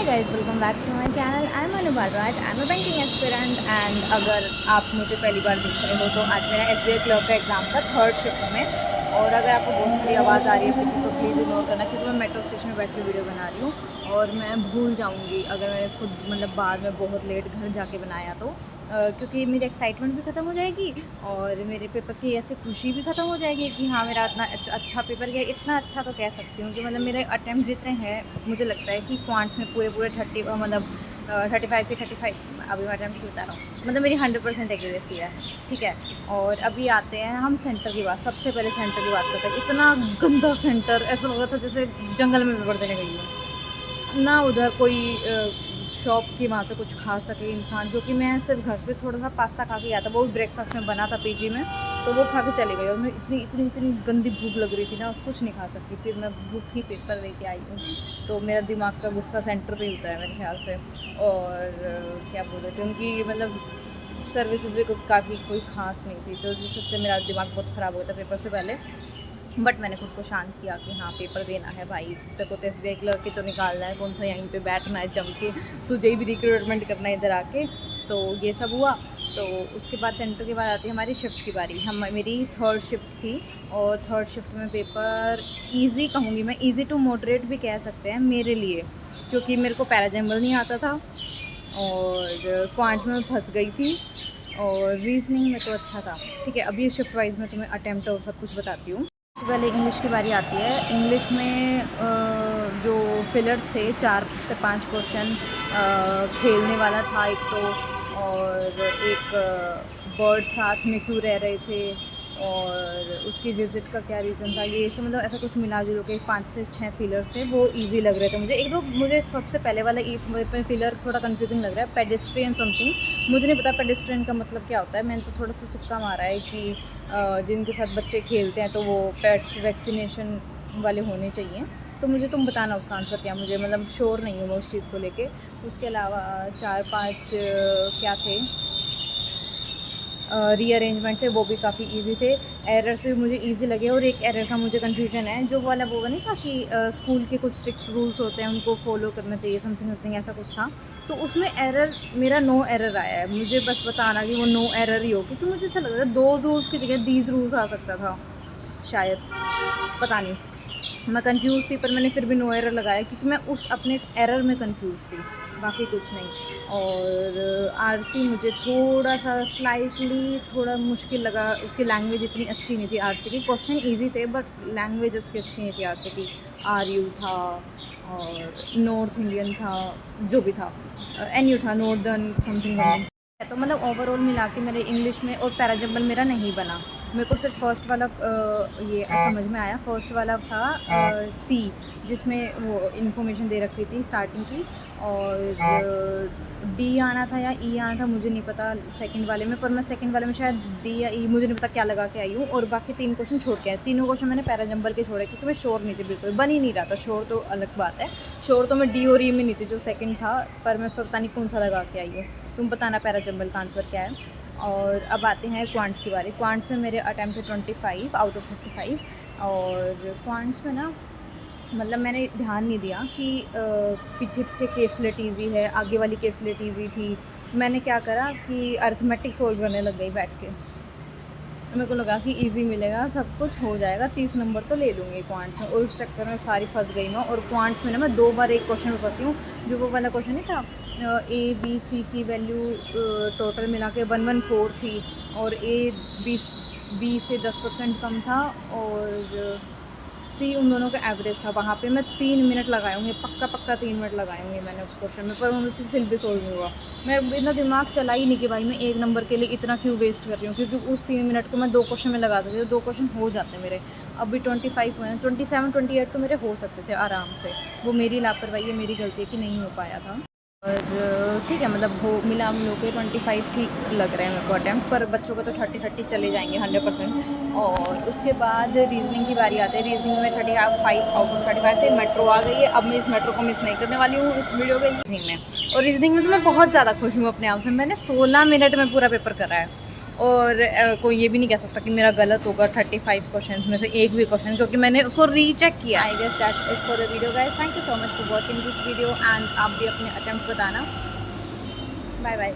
Hi guys, welcome back to my channel. I am Anu Bhardwaj. I am a banking aspirant and अगर आप मुझे पहली बार देख रहे हो तो आज मेरा एसबीआई क्लर्क का एग्ज़ाम था थर्ड शिफ्ट में। और अगर आपको बहुत सारी आवाज़ आ रही है पीछे तो प्लीज़ इग्नोर करना, क्योंकि मैं मेट्रो स्टेशन में बैठ के वीडियो बना रही हूँ और मैं भूल जाऊँगी अगर मैंने इसको मतलब बाद में बहुत लेट घर जाके बनाया तो क्योंकि मेरी एक्साइटमेंट भी ख़त्म हो जाएगी और मेरे पेपर की ऐसे खुशी भी ख़त्म हो जाएगी कि हाँ मेरा इतना अच्छा पेपर गया। इतना अच्छा तो कह सकती हूँ कि मतलब मेरे अटैम्प्ट जितने हैं मुझे लगता है कि क्वांट्स में पूरे 30 मतलब 35 के 35 अभी मैं अटैम्प्ट बता रहा हूँ, मतलब मेरी 100% एक्यूरेसी है। ठीक है, और अभी आते हैं हम सेंटर की बात। सबसे पहले सेंटर की बात करते हैं। इतना गंदा सेंटर, ऐसा लग रहा था जैसे जंगल में पेपर देने गई हूँ ना। उधर कोई शॉप की वहाँ से कुछ खा सके इंसान, क्योंकि मैं सिर्फ घर से थोड़ा सा पास्ता खा के आया था, वो भी ब्रेकफास्ट में बना था पीजी में, तो वो खा के चली गई और मैं इतनी गंदी भूख लग रही थी ना, कुछ नहीं खा सकती। फिर मैं भूख ही पेपर लेके आई हूँ, तो मेरा दिमाग का गुस्सा सेंटर पे ही होता है मेरे ख्याल से। और क्या बोल रहे थे, उनकी मतलब सर्विसेज भी काफ़ी कोई ख़ास नहीं थी, तो जिससे मेरा दिमाग बहुत ख़राब होता पेपर से पहले। बट मैंने खुद को शांत किया कि हाँ पेपर देना है भाई, तेरे को तो एसबीआई क्लर्क की तो निकालना है, कौन सा यहीं पे बैठना है जम के, तुझे भी रिक्रूटमेंट करना है इधर आके। तो ये सब हुआ। तो उसके बाद सेंटर के बाद आती है हमारी शिफ्ट की बारी। मेरी थर्ड शिफ्ट थी और थर्ड शिफ्ट में पेपर ईजी कहूँगी मैं, ईजी टू मॉडरेट भी कह सकते हैं मेरे लिए, क्योंकि मेरे को पैराजम्बल नहीं आता था और क्वांट्स में फंस गई थी और रीजनिंग में तो अच्छा था। ठीक है, अभी शिफ्ट वाइज में तुम्हें अटैम्प्ट और सब कुछ बताती हूँ। सबसे पहले इंग्लिश की बारी आती है। इंग्लिश में जो फिलर्स थे 4 से 5 क्वेश्चन खेलने वाला था एक तो, और एक बर्ड साथ में क्यों रह रहे थे और उसकी विज़िट का क्या रीज़न था, ये सब मतलब ऐसा कुछ मिला जुलो के 5 से 6 फिलर थे, वो इजी लग रहे थे मुझे। एक तो मुझे सबसे पहले वाला फिलर थोड़ा कंफ्यूजिंग लग रहा है, पेडेस्ट्रियन समथिंग। मुझे नहीं पता पेडेस्ट्रियन का मतलब क्या होता है, मैंने तो थोड़ा सा तुक्का मारा है कि जिनके साथ बच्चे खेलते हैं तो वो पेट्स वैक्सीनेशन वाले होने चाहिए। तो मुझे तुम बताना उसका आंसर क्या, मुझे मतलब श्योर नहीं हूँ मैं उस चीज़ को लेके। उसके अलावा 4-5 क्या थे रीअरेंजमेंट थे, वो भी काफ़ी इजी थे। एरर से मुझे इजी लगे, और एक एरर का मुझे कन्फ्यूजन है, जो वाला वो नहीं था कि स्कूल के कुछ स्ट्रिक्ट रूल्स होते हैं उनको फॉलो करना चाहिए, समथिंग ऐसा कुछ था। तो उसमें एरर मेरा नो एरर आया है। मुझे बस बताना कि वो नो एरर ही हो, क्योंकि मुझे ऐसा लग रहा है 2 रूल्स की जगह दीज रूल्स आ सकता था शायद, पता नहीं, मैं कंफ्यूज थी। पर मैंने फिर भी नो एरर लगाया क्योंकि मैं उस अपने एरर में कंफ्यूज थी, बाकी कुछ नहीं। और आरसी मुझे थोड़ा सा स्लाइटली थोड़ा मुश्किल लगा, उसकी लैंग्वेज इतनी अच्छी नहीं थी आरसी की। क्वेश्चन इजी थे बट लैंग्वेज उसकी अच्छी नहीं थी आरसी की। आरयू था और नॉर्थ इंडियन था, जो भी था, एनयू था, नॉर्दर्न समथिंग। तो मतलब ओवरऑल मिला के मेरे इंग्लिश में और पैराजम्बल मेरा नहीं बना। मेरे को सिर्फ फर्स्ट वाला ये समझ में आया। फर्स्ट वाला था सी, जिसमें वो इन्फॉर्मेशन दे रखी थी स्टार्टिंग की, और डी आना था या ई आना था, मुझे नहीं पता सेकंड वाले में। पर मैं सेकंड वाले में शायद डी या ई, मुझे नहीं पता क्या लगा के आई हूँ। और बाकी 3 क्वेश्चन छोड़ के आई। तीनों क्वेश्चन मैंने पैराजम्बल के छोड़े क्योंकि मैं श्योर नहीं थी, बिल्कुल बन ही नहीं रहा था। श्योर तो अलग बात है, श्योर तो मैं डी और ई में नहीं थी जो सेकंड था, पर मैं पता नहीं कौन सा लगा के आई हूँ। तुम बताना पैराजम्बल का आंसर क्या है। और अब आते हैं क्वांट्स की बारी। क्वांट्स में मेरे अटैम्प्ट थे 25 आउट ऑफ 55। और क्वांट्स में ना मतलब मैंने ध्यान नहीं दिया कि पीछे केसलेट ईजी है, आगे वाली केसलेट ईजी थी। मैंने क्या करा कि अर्थमेटिक सोल्व करने लग गई बैठ के। मेरे को लगा कि इजी मिलेगा, सब कुछ हो जाएगा, 30 नंबर तो ले लूँगी क्वांट्स में, और उस चक्कर में सारी फंस गई मैं। और क्वांट्स में ना मैं 2 बार एक क्वेश्चन में फंसी हूँ, जो वो वाला क्वेश्चन नहीं था, ए बी सी की वैल्यू टोटल मिला के 114 थी, और ए बी से 10% कम था, और सी उन दोनों का एवरेज था। वहाँ पे मैं 3 मिनट लगाए होंगे, पक्का 3 मिनट लगाए होंगे मैंने उस क्वेश्चन में, पर मुझसे फिर भी सोल्व नहीं हुआ। मैं इतना दिमाग चला ही नहीं कि भाई मैं 1 नंबर के लिए इतना क्यों वेस्ट कर रही हूँ, क्योंकि उस 3 मिनट को मैं 2 क्वेश्चन में लगा सकती हूँ, 2 क्वेश्चन हो जाते मेरे। अभी 25 हुए हैं, 27 28 तो मेरे हो सकते थे आराम से। वो मेरी लापरवाही है, मेरी गलती है कि नहीं हो पाया था। और ठीक है, मतलब वो मिला मिलो के 25 ठीक लग रहे हैं मेरे को अटैम्प्ट, पर बच्चों को तो 30 चले जाएंगे 100%। और उसके बाद रीजनिंग की बारी आती है। रीजनिंग में 35 आउट ऑफ 35 थे। मेट्रो आ गई है, अब मैं इस मेट्रो को मिस नहीं करने वाली हूँ इस वीडियो के रीजनिंग में। और रीजनिंग में तो मैं बहुत ज़्यादा खुश हूँ अपने आप से, मैंने 16 मिनट में पूरा पेपर करा है। और कोई ये भी नहीं कह सकता कि मेरा गलत होगा 35 क्वेश्चन में से एक भी क्वेश्चन, क्योंकि मैंने उसको रीचेक किया। I guess that's it for the video guys, thank you so much for watching this video and आप भी अपने अटेम्प्ट बताना। Bye bye.